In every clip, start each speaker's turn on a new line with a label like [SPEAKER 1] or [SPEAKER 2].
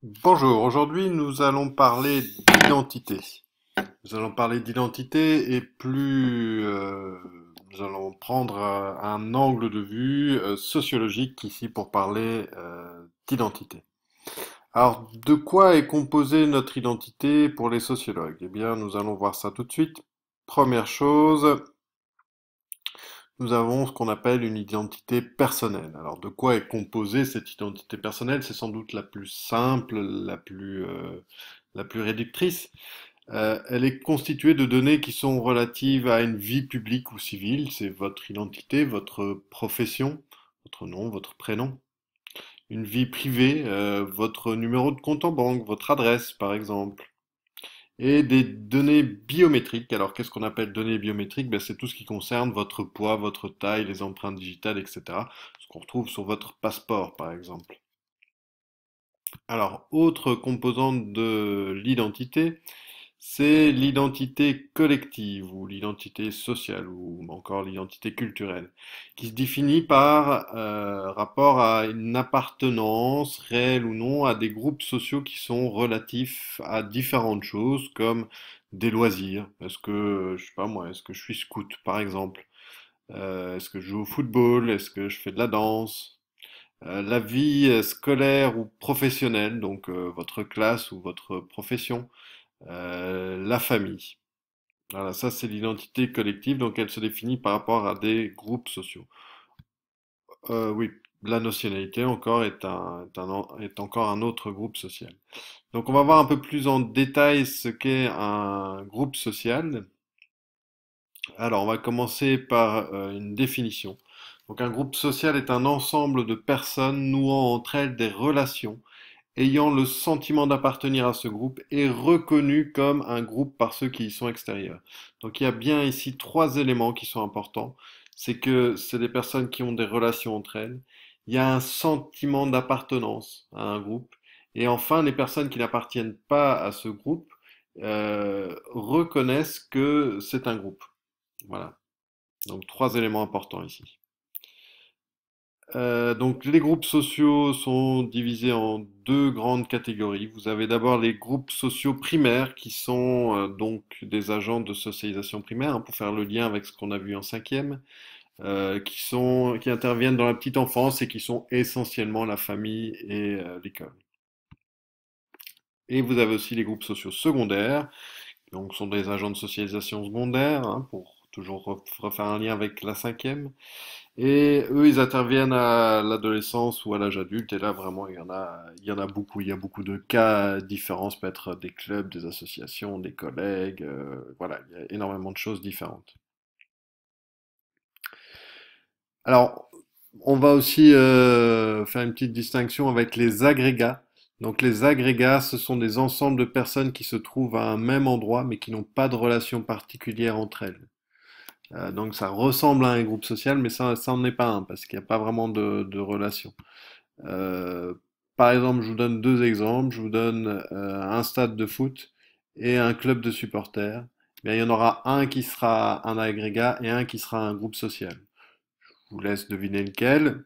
[SPEAKER 1] Bonjour, aujourd'hui nous allons parler d'identité. Nous allons parler d'identité et nous allons prendre un angle de vue sociologique ici pour parler d'identité. Alors, de quoi est composée notre identité pour les sociologues? Eh bien, nous allons voir ça tout de suite. Première chose, nous avons ce qu'on appelle une identité personnelle. Alors, de quoi est composée cette identité personnelle? C'est sans doute la plus simple, la plus réductrice. Elle est constituée de données qui sont relatives à une vie publique ou civile. C'est votre identité, votre profession, votre nom, votre prénom. Une vie privée, votre numéro de compte en banque, votre adresse, par exemple. Et des données biométriques. Alors, qu'est-ce qu'on appelle données biométriques? Ben, c'est tout ce qui concerne votre poids, votre taille, les empreintes digitales, etc. Ce qu'on retrouve sur votre passeport, par exemple. Alors, autre composante de l'identité, c'est l'identité collective ou l'identité sociale ou encore l'identité culturelle, qui se définit par rapport à une appartenance réelle ou non à des groupes sociaux qui sont relatifs à différentes choses comme des loisirs. Est-ce que, je sais pas moi, est-ce que je suis scout par exemple? Est-ce que je joue au football? Est-ce que je fais de la danse? La vie scolaire ou professionnelle, donc votre classe ou votre profession, la famille. Voilà, ça c'est l'identité collective, donc elle se définit par rapport à des groupes sociaux. Oui, la nationalité encore est encore un autre groupe social. Donc on va voir un peu plus en détail ce qu'est un groupe social. Alors on va commencer par une définition. Donc un groupe social est un ensemble de personnes nouant entre elles des relations ayant le sentiment d'appartenir à ce groupe est reconnu comme un groupe par ceux qui y sont extérieurs. Donc il y a bien ici trois éléments qui sont importants. C'est que c'est des personnes qui ont des relations entre elles. Il y a un sentiment d'appartenance à un groupe. Et enfin, les personnes qui n'appartiennent pas à ce groupe reconnaissent que c'est un groupe. Voilà. Donc trois éléments importants ici. Donc les groupes sociaux sont divisés en deux grandes catégories. Vous avez d'abord les groupes sociaux primaires qui sont donc des agents de socialisation primaire, hein, pour faire le lien avec ce qu'on a vu en cinquième, qui interviennent dans la petite enfance et qui sont essentiellement la famille et l'école. Et vous avez aussi les groupes sociaux secondaires, donc sont des agents de socialisation secondaire, hein, pour toujours refaire un lien avec la cinquième. Et eux, ils interviennent à l'adolescence ou à l'âge adulte. Et là, vraiment, il y en a beaucoup. Il y a beaucoup de cas différents. Ça peut être des clubs, des associations, des collègues. Voilà, il y a énormément de choses différentes. Alors, on va aussi faire une petite distinction avec les agrégats. Donc, les agrégats, ce sont des ensembles de personnes qui se trouvent à un même endroit, mais qui n'ont pas de relation particulière entre elles. Donc, ça ressemble à un groupe social, mais ça n'en est pas un, parce qu'il n'y a pas vraiment de relation. Euh, Par exemple, je vous donne deux exemples. Je vous donne un stade de foot et un club de supporters. Bien, il y en aura un qui sera un agrégat et un qui sera un groupe social. Je vous laisse deviner lequel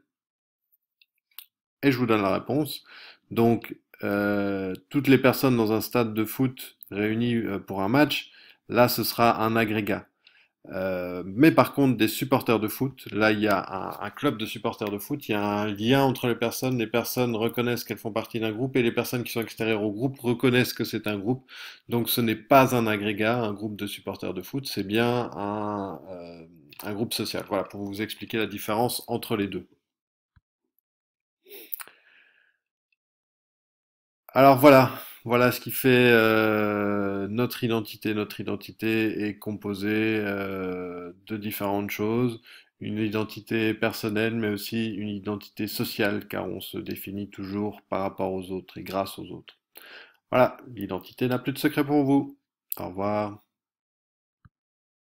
[SPEAKER 1] et je vous donne la réponse. Donc, toutes les personnes dans un stade de foot réunies pour un match, là, ce sera un agrégat. Mais par contre, des supporters de foot, là, il y a un club de supporters de foot, il y a un lien entre les personnes reconnaissent qu'elles font partie d'un groupe et les personnes qui sont extérieures au groupe reconnaissent que c'est un groupe. Donc ce n'est pas un agrégat, un groupe de supporters de foot, c'est bien un groupe social. Voilà, pour vous expliquer la différence entre les deux. Alors voilà, voilà ce qui fait notre identité. Notre identité est composée de différentes choses. Une identité personnelle, mais aussi une identité sociale, car on se définit toujours par rapport aux autres et grâce aux autres. Voilà, l'identité n'a plus de secret pour vous. Au revoir.